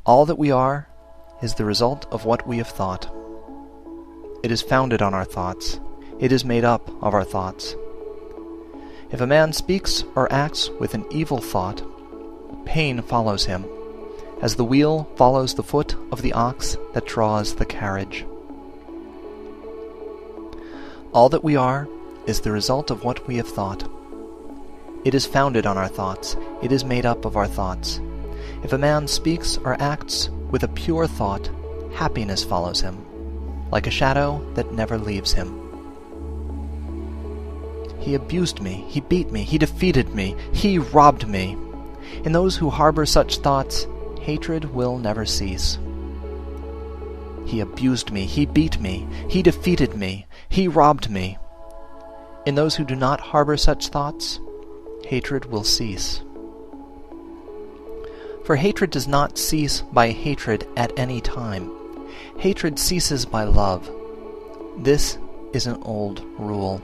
All that we are is the result of what we have thought. It is founded on our thoughts. It is made up of our thoughts. If a man speaks or acts with an evil thought, pain follows him, as the wheel follows the foot of the ox that draws the carriage. All that we are is the result of what we have thought. It is founded on our thoughts. It is made up of our thoughts. If a man speaks or acts with a pure thought, happiness follows him, like a shadow that never leaves him. He abused me, he beat me, he defeated me, he robbed me. In those who harbor such thoughts, hatred will never cease. He abused me, he beat me, he defeated me, he robbed me. In those who do not harbor such thoughts, hatred will cease. For hatred does not cease by hatred at any time. Hatred ceases by love. This is an old rule.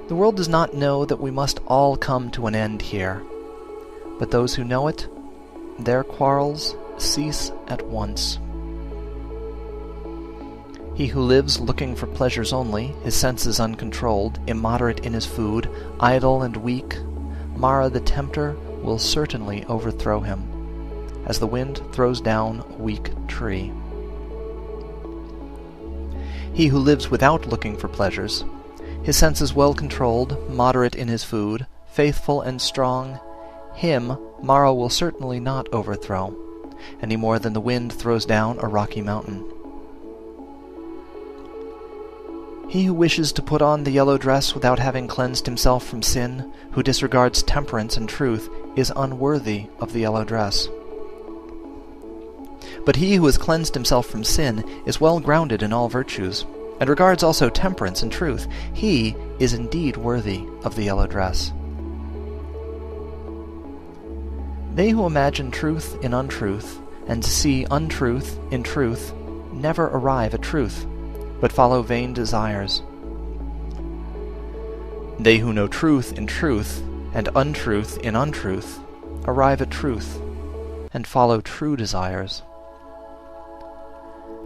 The world does not know that we must all come to an end here, but those who know it, their quarrels cease at once. He who lives looking for pleasures only, his senses uncontrolled, immoderate in his food, idle and weak, Mara the tempter will certainly overthrow him, as the wind throws down a weak tree. He who lives without looking for pleasures, his senses well controlled, moderate in his food, faithful and strong, him Mara will certainly not overthrow, any more than the wind throws down a rocky mountain. He who wishes to put on the yellow dress without having cleansed himself from sin, who disregards temperance and truth, is unworthy of the yellow dress. But he who has cleansed himself from sin is well grounded in all virtues, and regards also temperance and truth. He is indeed worthy of the yellow dress. They who imagine truth in untruth, and see untruth in truth, never arrive at truth, but follow vain desires. They who know truth in truth, and untruth in untruth, arrive at truth, and follow true desires.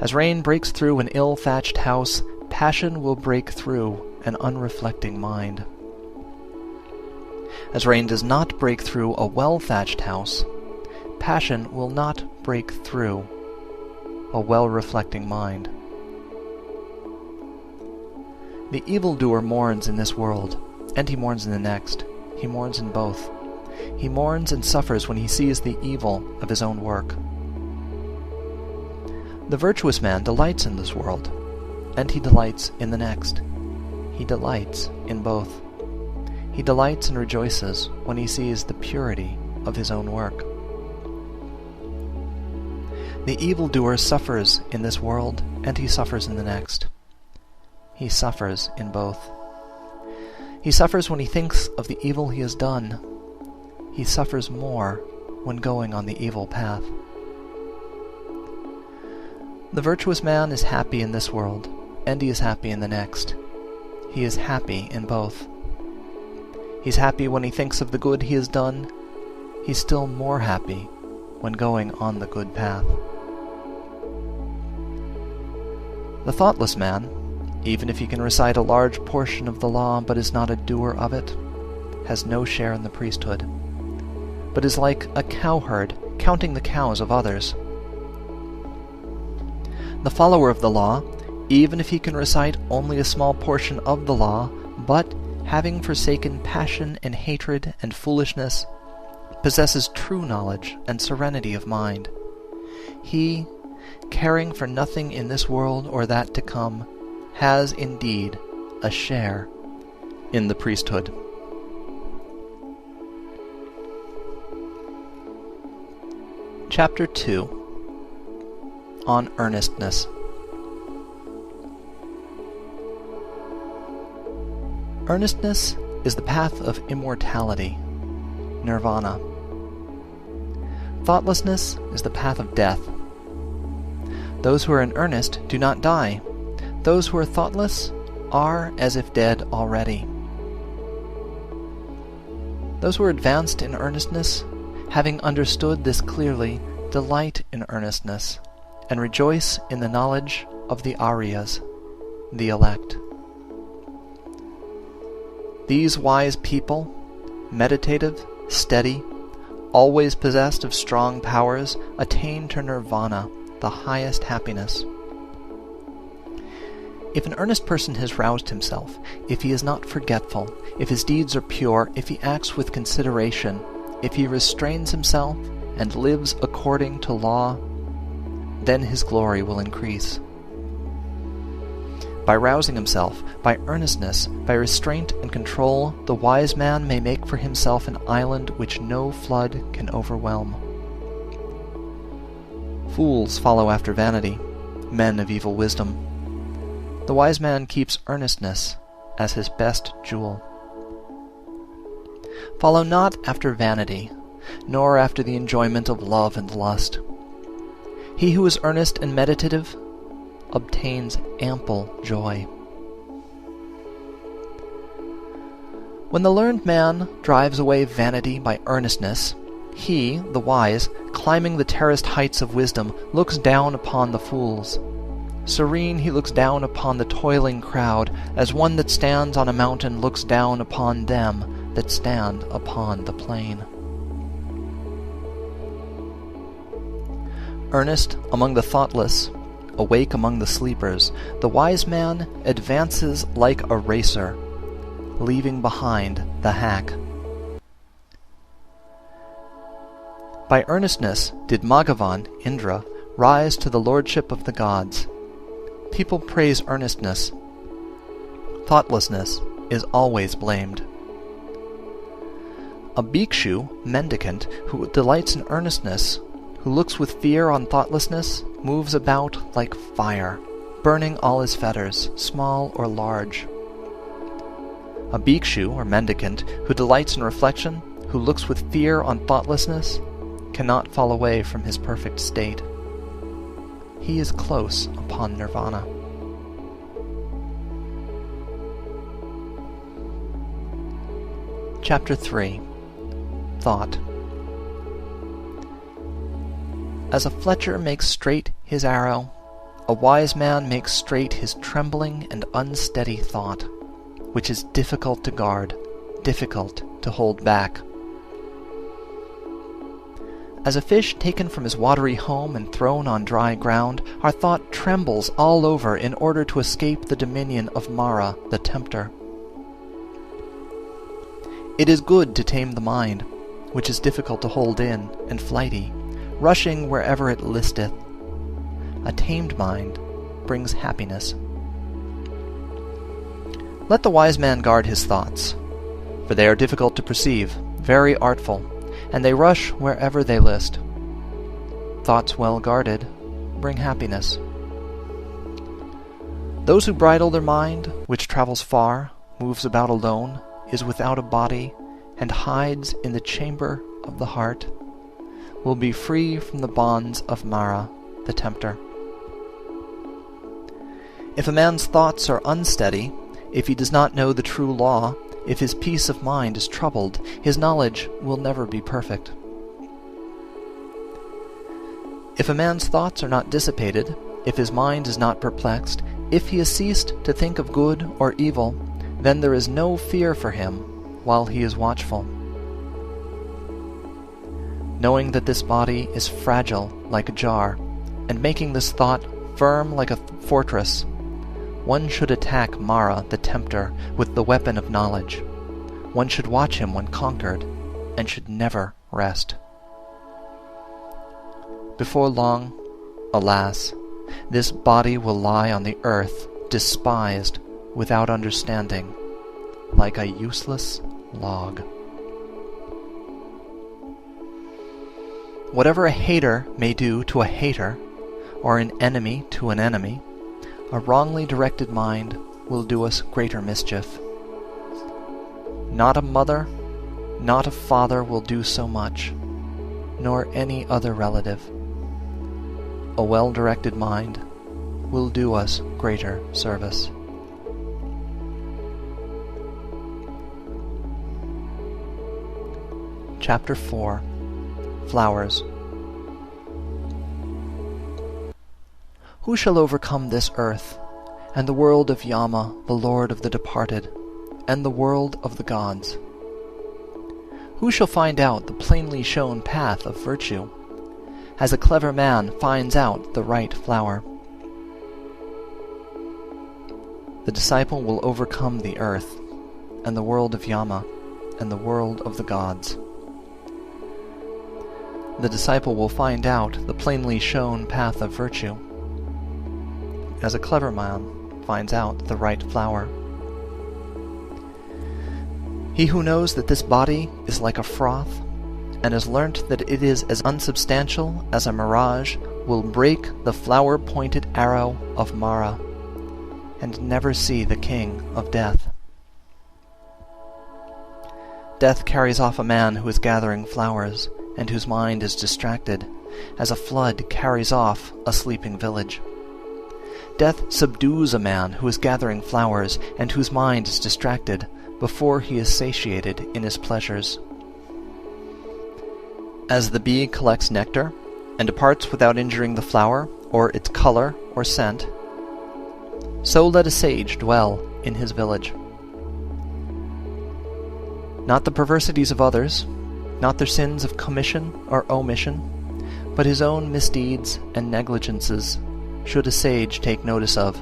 As rain breaks through an ill-thatched house, passion will break through an unreflecting mind. As rain does not break through a well-thatched house, passion will not break through a well-reflecting mind. The evildoer mourns in this world, and he mourns in the next. He mourns in both. He mourns and suffers when he sees the evil of his own work. The virtuous man delights in this world, and he delights in the next. He delights in both. He delights and rejoices when he sees the purity of his own work. The evildoer suffers in this world, and he suffers in the next. He suffers in both. He suffers when he thinks of the evil he has done. He suffers more when going on the evil path. The virtuous man is happy in this world, and he is happy in the next. He is happy in both. He's happy when he thinks of the good he has done. He's still more happy when going on the good path. The thoughtless man, even if he can recite a large portion of the law but is not a doer of it, has no share in the priesthood, but is like a cowherd counting the cows of others. The follower of the law, even if he can recite only a small portion of the law, but, having forsaken passion and hatred and foolishness, possesses true knowledge and serenity of mind. He, caring for nothing in this world or that to come, has indeed a share in the priesthood. Chapter 2 On Earnestness. Earnestness is the path of immortality, nirvana. Thoughtlessness is the path of death. Those who are in earnest do not die. Those who are thoughtless are as if dead already. Those who are advanced in earnestness Having understood this clearly, delight in earnestness, and rejoice in the knowledge of the Aryas, the elect. These wise people, meditative, steady, always possessed of strong powers, attain to nirvana, the highest happiness. If an earnest person has roused himself, if he is not forgetful, if his deeds are pure, if he acts with consideration, if he restrains himself and lives according to law, then his glory will increase. By rousing himself, by earnestness, by restraint and control, the wise man may make for himself an island which no flood can overwhelm. Fools follow after vanity, men of evil wisdom. The wise man keeps earnestness as his best jewel. Follow not after vanity, nor after the enjoyment of love and lust. He who is earnest and meditative obtains ample joy. When the learned man drives away vanity by earnestness, he, the wise, climbing the terraced heights of wisdom, looks down upon the fools. Serene he looks down upon the toiling crowd, as one that stands on a mountain looks down upon them that stand upon the plain. Earnest among the thoughtless, awake among the sleepers, the wise man advances like a racer, leaving behind the hack. By earnestness did Maghavan, Indra, rise to the lordship of the gods. People praise earnestness. Thoughtlessness is always blamed. A bhikshu, mendicant, who delights in earnestness, who looks with fear on thoughtlessness, moves about like fire, burning all his fetters, small or large. A bhikshu, or mendicant, who delights in reflection, who looks with fear on thoughtlessness, cannot fall away from his perfect state. He is close upon nirvana. Chapter 3. Thought. As a fletcher makes straight his arrow, a wise man makes straight his trembling and unsteady thought, which is difficult to guard, difficult to hold back. As a fish taken from his watery home and thrown on dry ground, our thought trembles all over in order to escape the dominion of Mara, the tempter. It is good to tame the mind, which is difficult to hold in and flighty, rushing wherever it listeth. A tamed mind brings happiness. Let the wise man guard his thoughts, for they are difficult to perceive, very artful, and they rush wherever they list. Thoughts well guarded bring happiness. Those who bridle their mind, which travels far, moves about alone, is without a body, and hides in the chamber of the heart, will be free from the bonds of Mara, the tempter. If a man's thoughts are unsteady, if he does not know the true law, if his peace of mind is troubled, his knowledge will never be perfect. If a man's thoughts are not dissipated, if his mind is not perplexed, if he has ceased to think of good or evil, then there is no fear for him while he is watchful. Knowing that this body is fragile like a jar, and making this thought firm like a fortress, one should attack Mara, the tempter, with the weapon of knowledge. One should watch him when conquered, and should never rest. Before long, alas, this body will lie on the earth, despised, without understanding, like a useless log. Whatever a hater may do to a hater, or an enemy to an enemy, a wrongly directed mind will do us greater mischief. Not a mother, not a father will do so much, nor any other relative. A well-directed mind will do us greater service. Chapter 4. flowers. Who shall overcome this earth, and the world of Yama, the lord of the departed, and the world of the gods? Who shall find out the plainly shown path of virtue, as a clever man finds out the right flower? The disciple will overcome the earth, and the world of Yama, and the world of the gods. The disciple will find out the plainly shown path of virtue, as a clever man finds out the right flower. He who knows that this body is like a froth, and has learnt that it is as unsubstantial as a mirage, will break the flower-pointed arrow of Mara, and never see the king of death. Death carries off a man who is gathering flowers, and whose mind is distracted, as a flood carries off a sleeping village. Death subdues a man who is gathering flowers, and whose mind is distracted, before he is satiated in his pleasures. As the bee collects nectar, and departs without injuring the flower, or its color or scent, so let a sage dwell in his village. Not the perversities of others, not their sins of commission or omission, but his own misdeeds and negligences should a sage take notice of.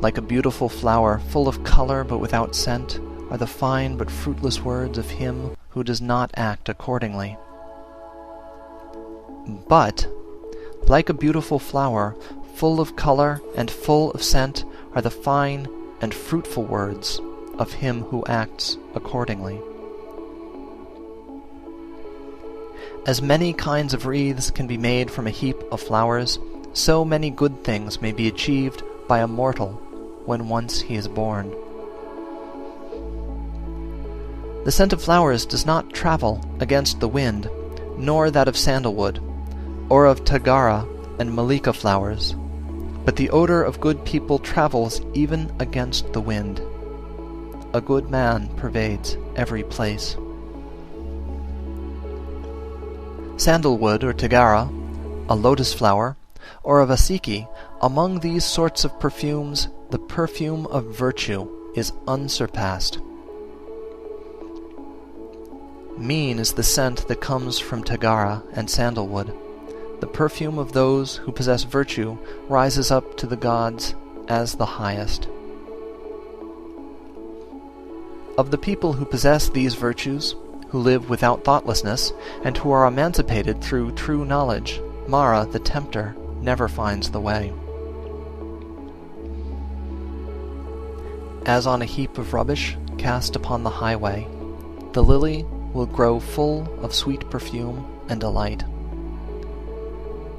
Like a beautiful flower, full of color but without scent, are the fine but fruitless words of him who does not act accordingly. But, like a beautiful flower, full of color and full of scent, are the fine and fruitful words of him who acts accordingly. As many kinds of wreaths can be made from a heap of flowers, so many good things may be achieved by a mortal when once he is born. The scent of flowers does not travel against the wind, nor that of sandalwood, or of tagara and malika flowers, but the odor of good people travels even against the wind. A good man pervades every place. Sandalwood or tagara, a lotus flower, or a vasiki, among these sorts of perfumes, the perfume of virtue is unsurpassed. Mean is the scent that comes from tagara and sandalwood. The perfume of those who possess virtue rises up to the gods as the highest. Of the people who possess these virtues, who live without thoughtlessness, and who are emancipated through true knowledge, Mara, the tempter, never finds the way. As on a heap of rubbish cast upon the highway, the lily will grow full of sweet perfume and delight.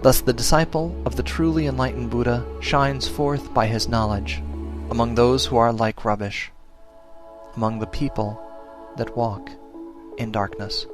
Thus the disciple of the truly enlightened Buddha shines forth by his knowledge among those who are like rubbish, among the people that walk in darkness.